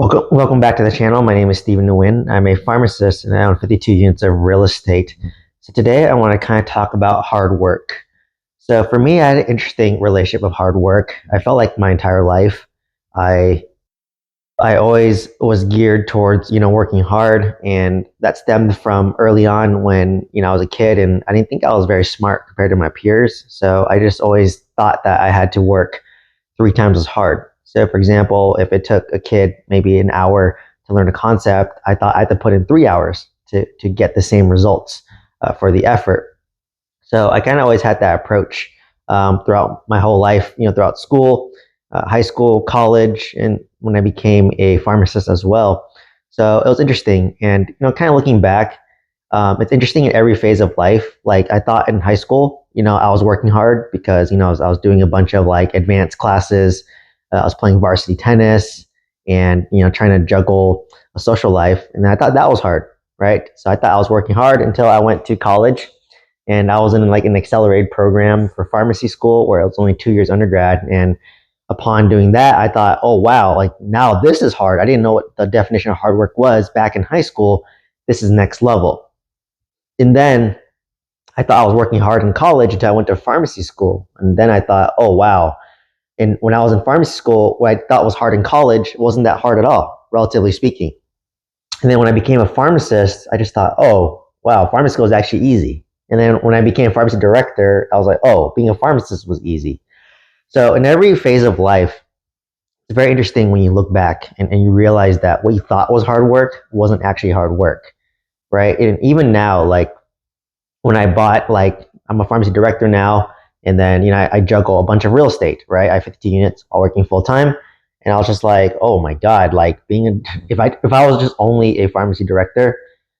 Welcome back to the channel. My name is Stephen Nguyen. I'm a pharmacist and I own 52 units of real estate. So today I want to kind of talk about hard work. So for me, I had an interesting relationship with hard work. I felt like my entire life, I I always was geared towards, working hard, and that stemmed from early on when, I was a kid and I didn't think I was very smart compared to my peers. So I just always thought that I had to work three times as hard. So for example, if it took a kid maybe an hour to learn a concept, I thought I had to put in 3 hours to get the same results for the effort. So I kind of always had that approach throughout my whole life, throughout school, high school, college, and when I became a pharmacist as well. So it was interesting. And, kind of looking back, it's interesting in every phase of life. Like I thought in high school, I was working hard because, I was doing a bunch of like advanced classes. I was playing varsity tennis and, trying to juggle a social life. And I thought that was hard, right? So I thought I was working hard until I went to college and I was in like an accelerated program for pharmacy school where it was only 2 years undergrad. And upon doing that, I thought, oh wow, like now this is hard. I didn't know what the definition of hard work was back in high school. This is next level. And then I thought I was working hard in college until I went to pharmacy school. And then I thought, oh wow. And when I was in pharmacy school, what I thought was hard in college wasn't that hard at all, relatively speaking. And then when I became a pharmacist, I just thought, oh wow, pharmacy school is actually easy. And then when I became pharmacy director, I was like, oh, being a pharmacist was easy. So in every phase of life, it's very interesting when you look back and you realize that what you thought was hard work wasn't actually hard work, right? And even now, like when I bought, like I'm a pharmacy director now, and then I juggle a bunch of real estate, right? I have 50 units, all working full time, and I was just like, oh my god, like if I was just only a pharmacy director,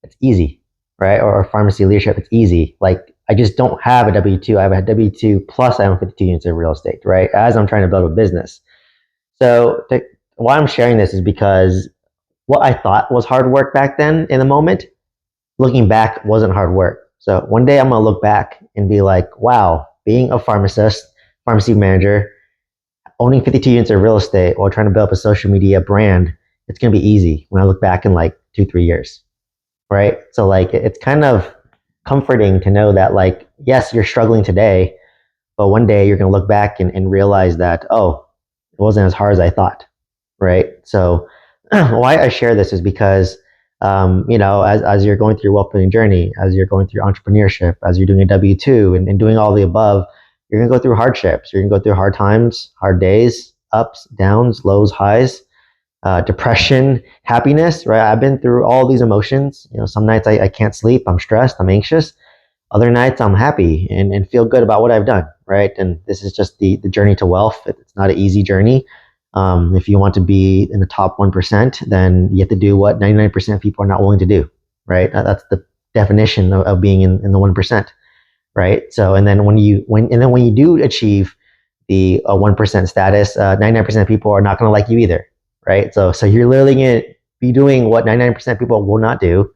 it's easy, right? Or pharmacy leadership, it's easy. Like I just don't have a W-2. I have a W-2 plus I own 52 units of real estate, right? As I'm trying to build a business. Why I'm sharing this is because what I thought was hard work back then in the moment, looking back wasn't hard work. So one day I'm gonna look back and be like, wow, being a pharmacist, pharmacy manager, owning 52 units of real estate while trying to build up a social media brand, it's gonna be easy when I look back in like 2, 3 years, right? So like it's kind of comforting to know that like, yes, you're struggling today, but one day you're gonna look back and realize that, oh, it wasn't as hard as I thought, right? So why I share this is because as you're going through your wealth building journey, as you're going through entrepreneurship, as you're doing a W-2 and doing all the above, you're going to go through hardships. You're going to go through hard times, hard days, ups, downs, lows, highs, depression, happiness, right? I've been through all these emotions. Some nights I can't sleep. I'm stressed. I'm anxious. Other nights I'm happy and feel good about what I've done, right? And this is just the journey to wealth. It's not an easy journey. If you want to be in the top 1%, then you have to do what 99% of people are not willing to do, right? That's the definition of being in the 1%, right? So, and then when you do achieve the 1% status, 99% of people are not going to like you either, right? So you're literally going to be doing what 99% of people will not do.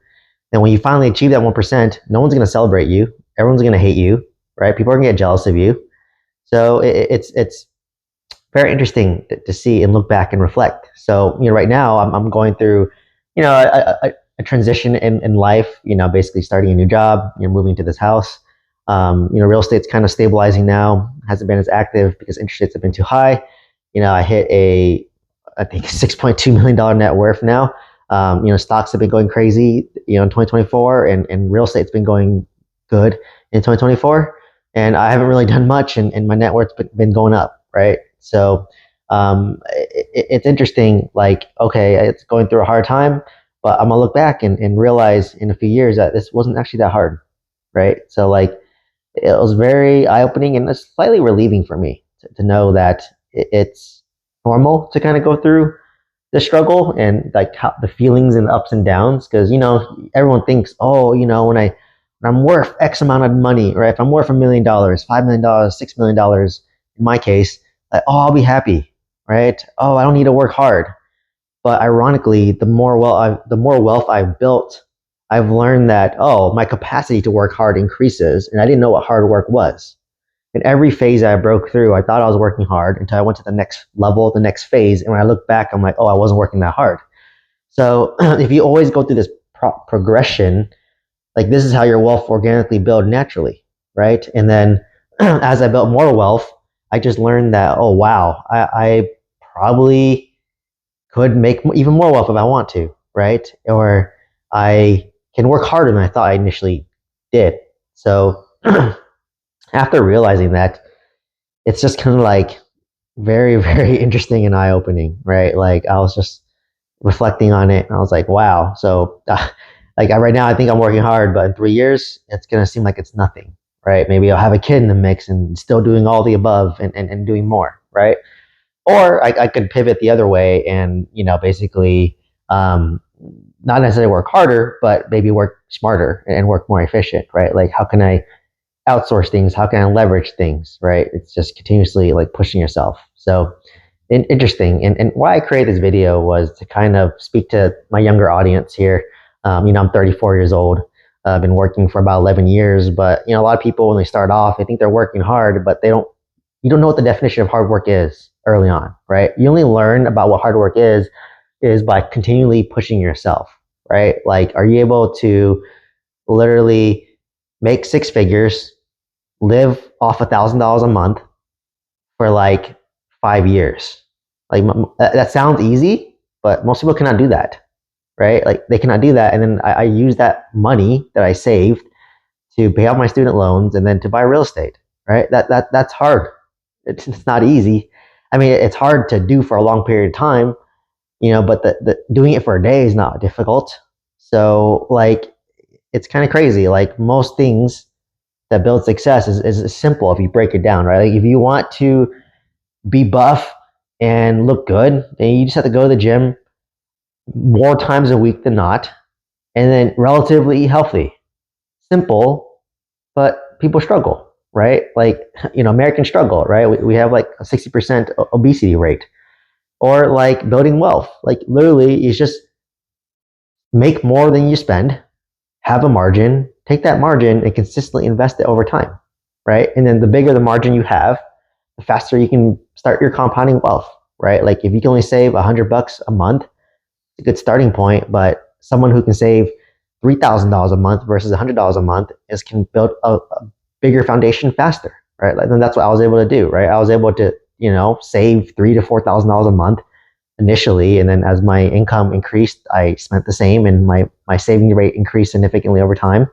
And when you finally achieve that 1%, no one's going to celebrate you. Everyone's going to hate you, right? People are going to get jealous of you. So it's very interesting to see and look back and reflect. So, right now I'm going through, a transition in life, basically starting a new job, moving to this house. Real estate's kind of stabilizing now, hasn't been as active because interest rates have been too high. I hit I think $6.2 million net worth now. Stocks have been going crazy, in 2024 and real estate's been going good in 2024. And I haven't really done much and my net worth's been going up, right? So it's interesting, like, okay, it's going through a hard time, but I'm gonna look back and realize in a few years that this wasn't actually that hard, right? So like, it was very eye-opening and it's slightly relieving for me to know that it's normal to kind of go through the struggle and like how the feelings and the ups and downs. Because everyone thinks, oh, when I'm worth X amount of money, right? If I'm worth $1 million, $5 million, $6 million, in my case, like, oh, I'll be happy, right? Oh, I don't need to work hard. But ironically, the more wealth I've built, I've learned that, oh, my capacity to work hard increases, and I didn't know what hard work was. In every phase I broke through, I thought I was working hard until I went to the next level, the next phase, and when I look back, I'm like, oh, I wasn't working that hard. So if you always go through this progression, like this is how your wealth organically build naturally, right? And then as I built more wealth, I just learned that, oh wow, I probably could make even more wealth if I want to, right? Or I can work harder than I thought I initially did. So after realizing that, it's just kind of like very, very interesting and eye opening, right? Like I was just reflecting on it and I was like, wow. So like right now, I think I'm working hard, but in 3 years, it's going to seem like it's nothing, right? Maybe I'll have a kid in the mix and still doing all the above and doing more, right? Or I could pivot the other way and, basically, um, not necessarily work harder, but maybe work smarter and work more efficient, right? Like how can I outsource things? How can I leverage things, right? It's just continuously like pushing yourself. So interesting. And why I created this video was to kind of speak to my younger audience here. I'm 34 years old. I've been working for about 11 years, but a lot of people when they start off, they think they're working hard, but you don't know what the definition of hard work is early on, right? You only learn about what hard work is by continually pushing yourself, right? Like, are you able to literally make six figures, live off $1,000 a month for like 5 years? Like that sounds easy, but most people cannot do that, right? Like they cannot do that. And then I use that money that I saved to pay off my student loans and then to buy real estate, right? That's hard. It's not easy. I mean, it's hard to do for a long period of time, but the doing it for a day is not difficult. So like, it's kind of crazy. Like most things that build success is simple if you break it down, right? Like if you want to be buff and look good, then you just have to go to the gym more times a week than not, and then relatively healthy. Simple, but people struggle, right? Like, Americans struggle, right? We have like a 60% obesity rate. Or like building wealth. Like literally, it's just make more than you spend, have a margin, take that margin and consistently invest it over time, right? And then the bigger the margin you have, the faster you can start your compounding wealth, right? Like if you can only save $100 a month, it's a good starting point. But someone who can save $3,000 a month versus $100 a month can build a bigger foundation faster, right? Like, and that's what I was able to do, right? I was able to, save $3,000 to $4,000 a month initially, and then as my income increased, I spent the same, and my saving rate increased significantly over time.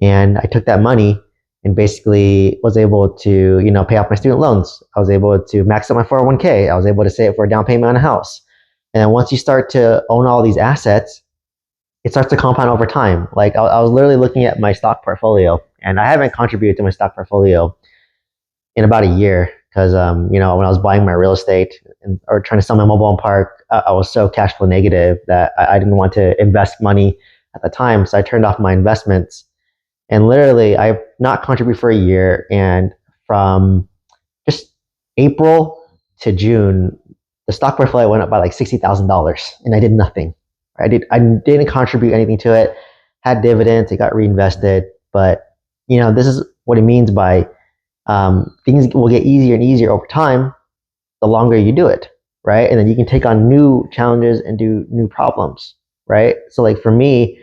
And I took that money and basically was able to, pay off my student loans. I was able to max out my 401k. I was able to save for a down payment on a house. And then once you start to own all these assets, it starts to compound over time. Like I was literally looking at my stock portfolio, and I haven't contributed to my stock portfolio in about a year because, when I was buying my real estate or trying to sell my mobile home park, I was so cash flow negative that I didn't want to invest money at the time. So I turned off my investments, and literally I've not contributed for a year. And from just April to June, the stock portfolio went up by like $60,000, and I did nothing. I didn't contribute anything to it. Had dividends, it got reinvested. But this is what it means by things will get easier and easier over time the longer you do it, right? And then you can take on new challenges and do new problems, right? So like for me,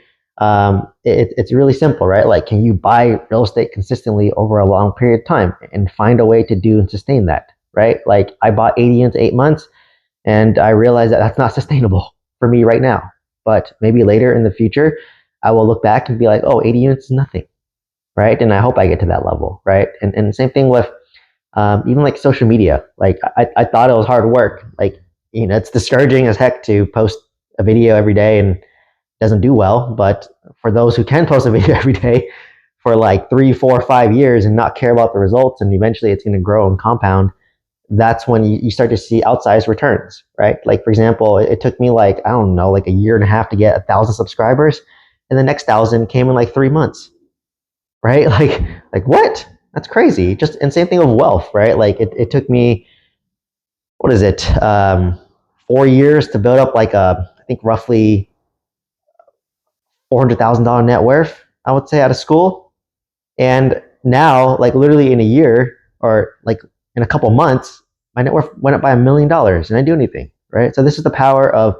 it's really simple, right? Like, can you buy real estate consistently over a long period of time and find a way to do and sustain that, right? Like I bought 80 units 8 months, and I realized that that's not sustainable for me right now. But maybe later in the future, I will look back and be like, oh, 80 units is nothing, right? And I hope I get to that level, right? And same thing with even like social media. Like I thought it was hard work. Like, it's discouraging as heck to post a video every day and it doesn't do well. But for those who can post a video every day for like 3, 4, 5 years and not care about the results, and eventually it's going to grow and compound, that's when you start to see outsized returns, right? Like for example, it took me like, I don't know, like a year and a half to get 1,000 subscribers, and the next 1,000 came in like 3 months, right? Like what? That's crazy. Just, and same thing with wealth, right? Like it took me, what is it, 4 years to build up like I think roughly $400,000 net worth, I would say, out of school. And now, like literally in a year or like in a couple months, my net worth went up by $1 million, and I didn't do anything, right? So this is the power of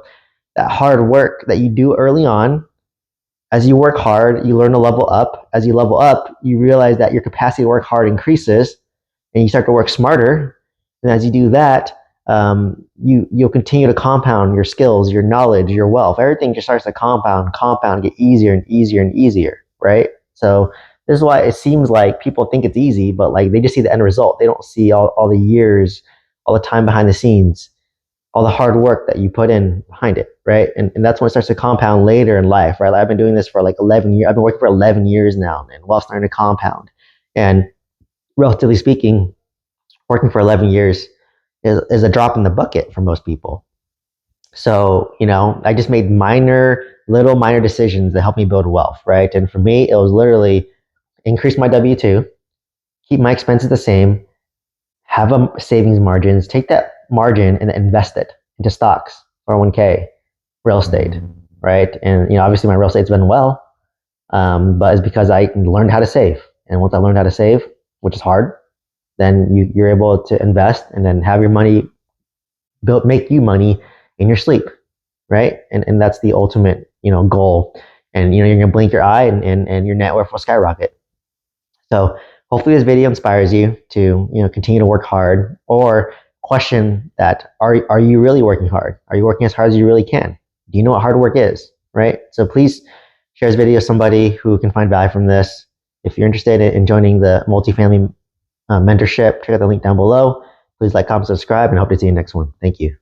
that hard work that you do early on, as you work hard, you learn to level up. As you level up, you realize that your capacity to work hard increases, and you start to work smarter. And as you do that, you'll continue to compound your skills, your knowledge, your wealth. Everything just starts to compound, get easier and easier and easier, right? So this is why it seems like people think it's easy, but like they just see the end result. They don't see all the years, all the time behind the scenes, all the hard work that you put in behind it, right? And that's when it starts to compound later in life, right? Like I've been doing this for like 11 years. I've been working for 11 years now, and wealth starting to compound. And relatively speaking, working for 11 years is a drop in the bucket for most people. So, I just made little minor decisions that help me build wealth, right? And for me, it was literally increase my W-2, keep my expenses the same, have a savings margins, take that margin and invest it into stocks, 401k, real estate, right? And obviously my real estate's been well, but it's because I learned how to save. And once I learned how to save, which is hard, then you're able to invest and then have your money make you money in your sleep, right? And that's the ultimate goal. And you're gonna blink your eye and your net worth will skyrocket. So hopefully this video inspires you to continue to work hard, or question that: are you really working hard? Are you working as hard as you really can? Do you know what hard work is, right? So please share this video with somebody who can find value from this. If you're interested in joining the multifamily mentorship, check out the link down below. Please like, comment, subscribe, and I hope to see you in the next one. Thank you.